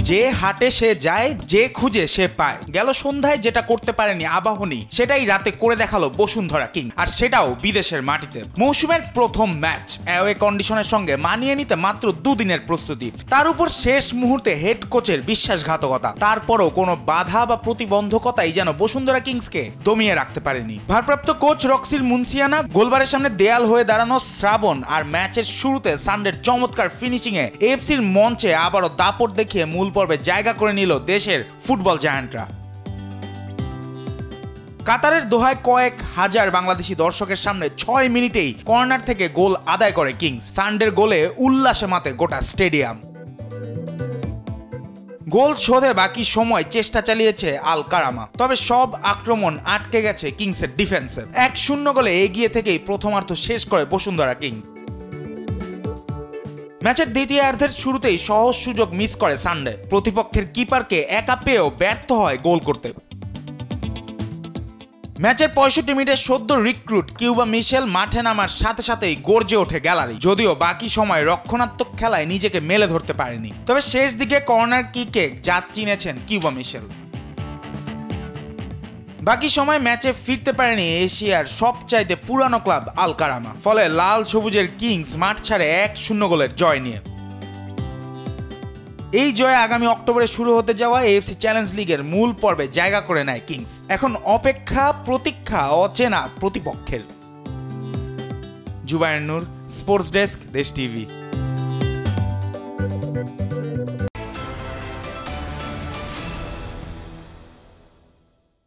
যে হাটে সে যায়, যে খুঁজে সে পায়। গেল সন্ধ্যায় যেটা করতে পারেনি আবাহনী, সেটাই রাতে করে দেখালো বসুন্ধরা কিং, আর সেটাও বিদেশের মাটিতে। মৌসুমের প্রথম ম্যাচ, অ্যাওয়ে কন্ডিশনের সঙ্গে মানিয়ে নিতে মাত্র দুদিনের প্রস্তুতি, তার উপর শেষ মুহূর্তে হেড কোচের বিশ্বাসঘাতকতা। তারপরও কোনো বাধা বা প্রতিবন্ধকতাই যেন বসুন্ধরা কিংসকে দমিয়ে রাখতে পারেনি। ভারপ্রাপ্ত কোচ রক্সির মুন্সিয়ানা, গোলবারের সামনে দেয়াল হয়ে দাঁড়ানো শ্রাবণ, আর ম্যাচের শুরুতে সানডের চমৎকার ফিনিশিং এ এএফসির মঞ্চে আবারও দাপট দেখিয়ে মূল পর্বে জায়গা করে নিল দেশের ফুটবল জায়ান্টরা। কাতারের দোহায় কয়েক হাজার বাংলাদেশি দর্শকের সামনে 6 মিনিটেই কর্নার থেকে গোল আদায় করে কিংস। সানডের গোলে উল্লাসে মাতে গোটা স্টেডিয়াম। গোল শোধে বাকি সময় চেষ্টা চালিয়েছে আল কারামা, তবে সব আক্রমণ আটকে গেছে কিংসের ডিফেন্সে। 1-0 গোলে এগিয়ে থেকেই প্রথমার্ধ শেষ করে বসুন্ধরা কিং। ম্যাচের দ্বিতীয়ার্ধের শুরুতেই সহজ সুযোগ মিস করে সানডে, প্রতিপক্ষের কিপারকে একা পেয়েও ব্যর্থ হয় গোল করতে। ম্যাচের 65 মিনিটে সদ্য রিক্রুট কিউবা মিশেল মাঠে নামার সাথে সাথেই গর্জে ওঠে গ্যালারি, যদিও বাকি সময় রক্ষণাত্মক খেলায় নিজেকে মেলে ধরতে পারেনি। তবে শেষ দিকে কর্নার কিকে জাত চিনেছেন কিউবা মিশেল। বাকি সময় ম্যাচে ফিরতে পারেনি এশিয়ার সবচাইতে পুরানো ক্লাব আল কারামা, ফলে লাল সবুজের কিংস মাঠ ছাড়ে 1-0 গোলের জয় নিয়ে। এই জয়ে আগামী অক্টোবরে শুরু হতে যাওয়া এএফসি চ্যালেঞ্জ লিগের মূল পর্বে জায়গা করে নেয় কিংস। এখন অপেক্ষা, প্রতীক্ষা অচেনা প্রতিপক্ষের। জুবায়ের নূর, স্পোর্টস ডেস্ক, দেশ টিভি।